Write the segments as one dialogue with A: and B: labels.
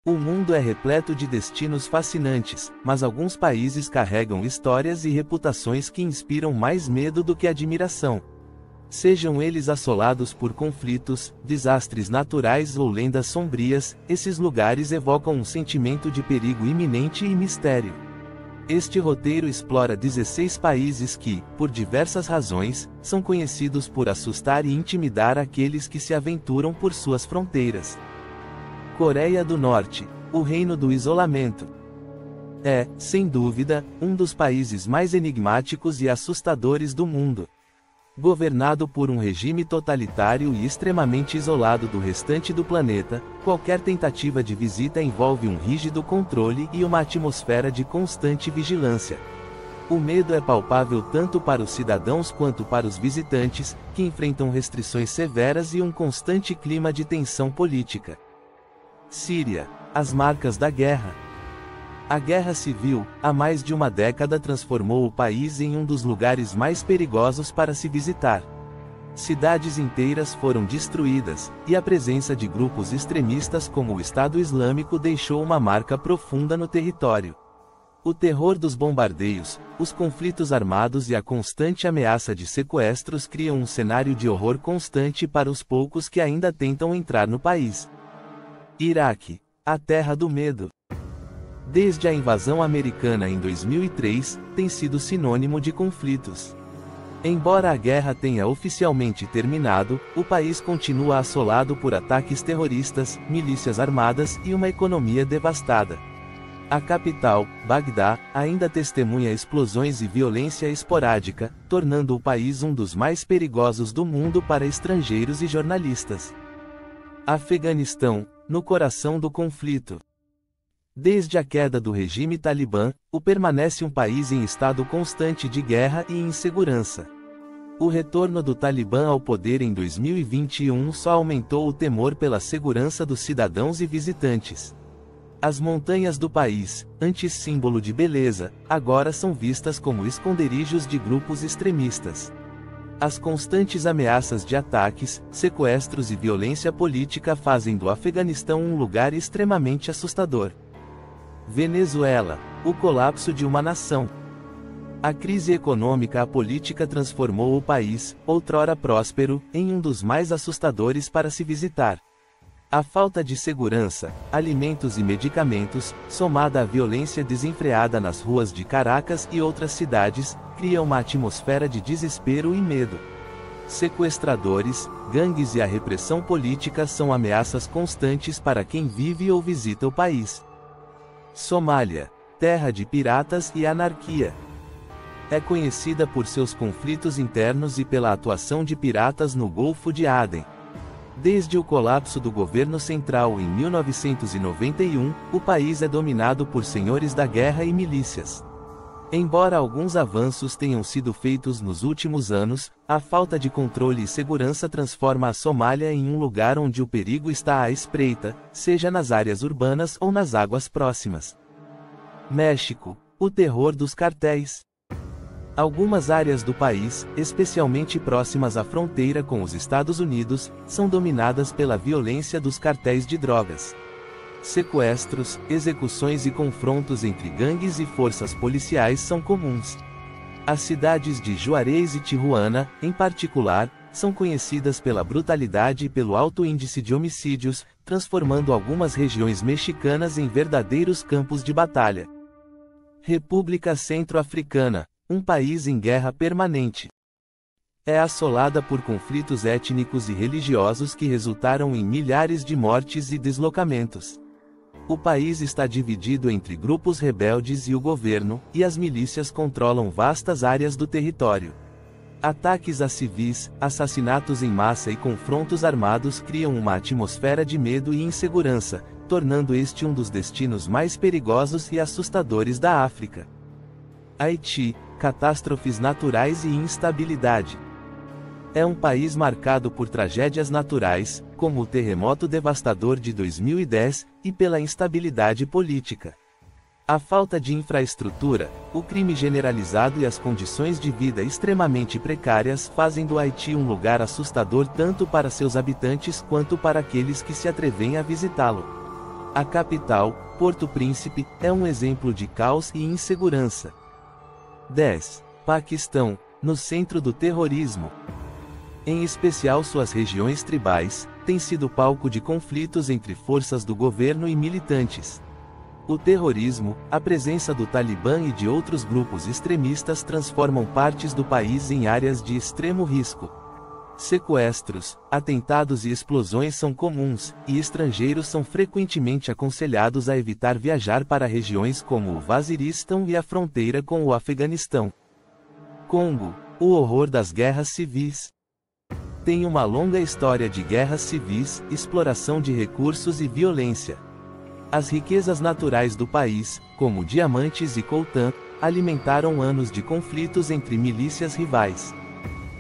A: O mundo é repleto de destinos fascinantes, mas alguns países carregam histórias e reputações que inspiram mais medo do que admiração. Sejam eles assolados por conflitos, desastres naturais ou lendas sombrias, esses lugares evocam um sentimento de perigo iminente e mistério. Este roteiro explora 16 países que, por diversas razões, são conhecidos por assustar e intimidar aqueles que se aventuram por suas fronteiras. Coreia do Norte, o reino do isolamento. É, sem dúvida, um dos países mais enigmáticos e assustadores do mundo. Governado por um regime totalitário e extremamente isolado do restante do planeta, qualquer tentativa de visita envolve um rígido controle e uma atmosfera de constante vigilância. O medo é palpável tanto para os cidadãos quanto para os visitantes, que enfrentam restrições severas e um constante clima de tensão política. Síria, as marcas da guerra. A guerra civil, há mais de uma década, transformou o país em um dos lugares mais perigosos para se visitar. Cidades inteiras foram destruídas, e a presença de grupos extremistas como o Estado Islâmico deixou uma marca profunda no território. O terror dos bombardeios, os conflitos armados e a constante ameaça de sequestros criam um cenário de horror constante para os poucos que ainda tentam entrar no país. Iraque, a terra do medo. Desde a invasão americana em 2003, tem sido sinônimo de conflitos. Embora a guerra tenha oficialmente terminado, o país continua assolado por ataques terroristas, milícias armadas e uma economia devastada. A capital, Bagdá, ainda testemunha explosões e violência esporádica, tornando o país um dos mais perigosos do mundo para estrangeiros e jornalistas. Afeganistão, no coração do conflito. Desde a queda do regime talibã, permanece um país em estado constante de guerra e insegurança. O retorno do Talibã ao poder em 2021 só aumentou o temor pela segurança dos cidadãos e visitantes. As montanhas do país, antes símbolo de beleza, agora são vistas como esconderijos de grupos extremistas. As constantes ameaças de ataques, sequestros e violência política fazem do Afeganistão um lugar extremamente assustador. Venezuela, o colapso de uma nação. A crise econômica e política transformou o país, outrora próspero, em um dos mais assustadores para se visitar. A falta de segurança, alimentos e medicamentos, somada à violência desenfreada nas ruas de Caracas e outras cidades, cria uma atmosfera de desespero e medo. Sequestradores, gangues e a repressão política são ameaças constantes para quem vive ou visita o país. Somália, terra de piratas e anarquia. É conhecida por seus conflitos internos e pela atuação de piratas no Golfo de Aden. Desde o colapso do governo central em 1991, o país é dominado por senhores da guerra e milícias. Embora alguns avanços tenham sido feitos nos últimos anos, a falta de controle e segurança transforma a Somália em um lugar onde o perigo está à espreita, seja nas áreas urbanas ou nas águas próximas. México, o terror dos cartéis. Algumas áreas do país, especialmente próximas à fronteira com os Estados Unidos, são dominadas pela violência dos cartéis de drogas. Sequestros, execuções e confrontos entre gangues e forças policiais são comuns. As cidades de Juarez e Tijuana, em particular, são conhecidas pela brutalidade e pelo alto índice de homicídios, transformando algumas regiões mexicanas em verdadeiros campos de batalha. República Centro-Africana, um país em guerra permanente. É assolada por conflitos étnicos e religiosos que resultaram em milhares de mortes e deslocamentos. O país está dividido entre grupos rebeldes e o governo, e as milícias controlam vastas áreas do território. Ataques a civis, assassinatos em massa e confrontos armados criam uma atmosfera de medo e insegurança, tornando este um dos destinos mais perigosos e assustadores da África. Haiti, catástrofes naturais e instabilidade. É um país marcado por tragédias naturais, como o terremoto devastador de 2010, e pela instabilidade política. A falta de infraestrutura, o crime generalizado e as condições de vida extremamente precárias fazem do Haiti um lugar assustador tanto para seus habitantes quanto para aqueles que se atrevem a visitá-lo. A capital, Porto Príncipe, é um exemplo de caos e insegurança. 10. Paquistão, no centro do terrorismo. Em especial suas regiões tribais, têm sido palco de conflitos entre forças do governo e militantes. O terrorismo, a presença do Talibã e de outros grupos extremistas transformam partes do país em áreas de extremo risco. Sequestros, atentados e explosões são comuns, e estrangeiros são frequentemente aconselhados a evitar viajar para regiões como o Vaziristão e a fronteira com o Afeganistão. Congo, o horror das guerras civis. Tem uma longa história de guerras civis, exploração de recursos e violência. As riquezas naturais do país, como diamantes e coltan, alimentaram anos de conflitos entre milícias rivais.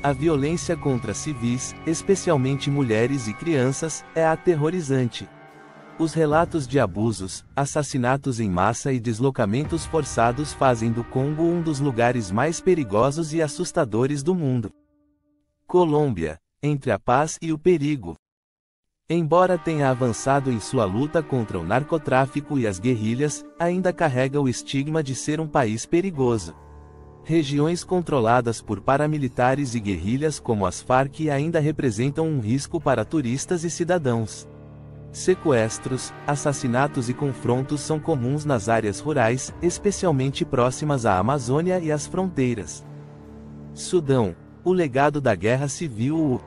A: A violência contra civis, especialmente mulheres e crianças, é aterrorizante. Os relatos de abusos, assassinatos em massa e deslocamentos forçados fazem do Congo um dos lugares mais perigosos e assustadores do mundo. Colômbia, entre a paz e o perigo. Embora tenha avançado em sua luta contra o narcotráfico e as guerrilhas, ainda carrega o estigma de ser um país perigoso. Regiões controladas por paramilitares e guerrilhas como as Farc ainda representam um risco para turistas e cidadãos. Sequestros, assassinatos e confrontos são comuns nas áreas rurais, especialmente próximas à Amazônia e às fronteiras. Sudão, o legado da Guerra Civil.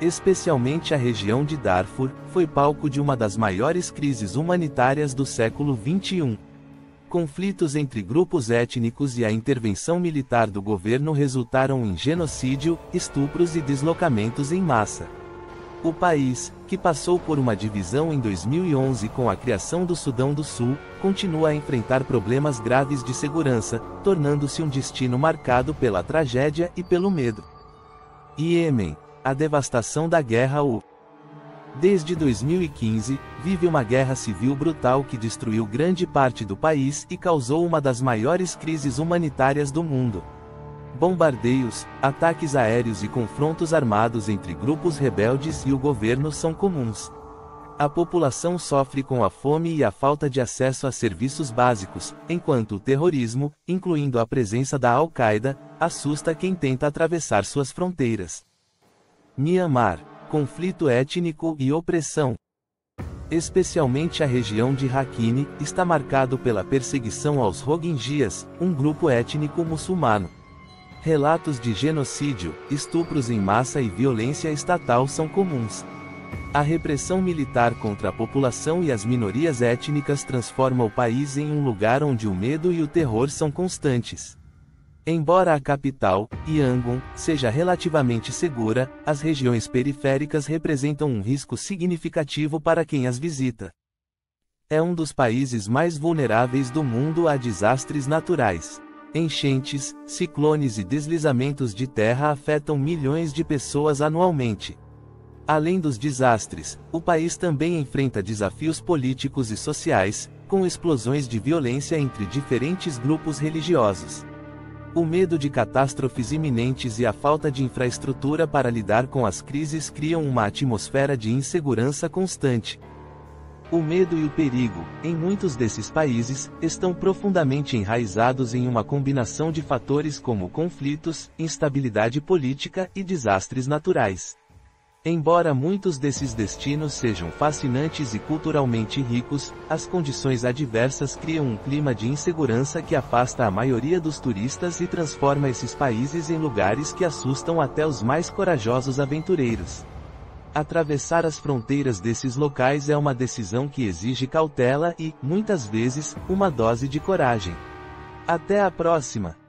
A: Especialmente a região de Darfur, foi palco de uma das maiores crises humanitárias do século XXI. Conflitos entre grupos étnicos e a intervenção militar do governo resultaram em genocídio, estupros e deslocamentos em massa. O país, que passou por uma divisão em 2011 com a criação do Sudão do Sul, continua a enfrentar problemas graves de segurança, tornando-se um destino marcado pela tragédia e pelo medo. Iêmen, a devastação da guerra. Desde 2015, vive uma guerra civil brutal que destruiu grande parte do país e causou uma das maiores crises humanitárias do mundo. Bombardeios, ataques aéreos e confrontos armados entre grupos rebeldes e o governo são comuns. A população sofre com a fome e a falta de acesso a serviços básicos, enquanto o terrorismo, incluindo a presença da Al-Qaeda, assusta quem tenta atravessar suas fronteiras. Myanmar, conflito étnico e opressão. Especialmente a região de Rakhine, está marcado pela perseguição aos Rohingyas, um grupo étnico muçulmano. Relatos de genocídio, estupros em massa e violência estatal são comuns. A repressão militar contra a população e as minorias étnicas transforma o país em um lugar onde o medo e o terror são constantes. Embora a capital, Yangon, seja relativamente segura, as regiões periféricas representam um risco significativo para quem as visita. É um dos países mais vulneráveis do mundo a desastres naturais. Enchentes, ciclones e deslizamentos de terra afetam milhões de pessoas anualmente. Além dos desastres, o país também enfrenta desafios políticos e sociais, com explosões de violência entre diferentes grupos religiosos. O medo de catástrofes iminentes e a falta de infraestrutura para lidar com as crises criam uma atmosfera de insegurança constante. O medo e o perigo, em muitos desses países, estão profundamente enraizados em uma combinação de fatores como conflitos, instabilidade política e desastres naturais. Embora muitos desses destinos sejam fascinantes e culturalmente ricos, as condições adversas criam um clima de insegurança que afasta a maioria dos turistas e transforma esses países em lugares que assustam até os mais corajosos aventureiros. Atravessar as fronteiras desses locais é uma decisão que exige cautela e, muitas vezes, uma dose de coragem. Até a próxima!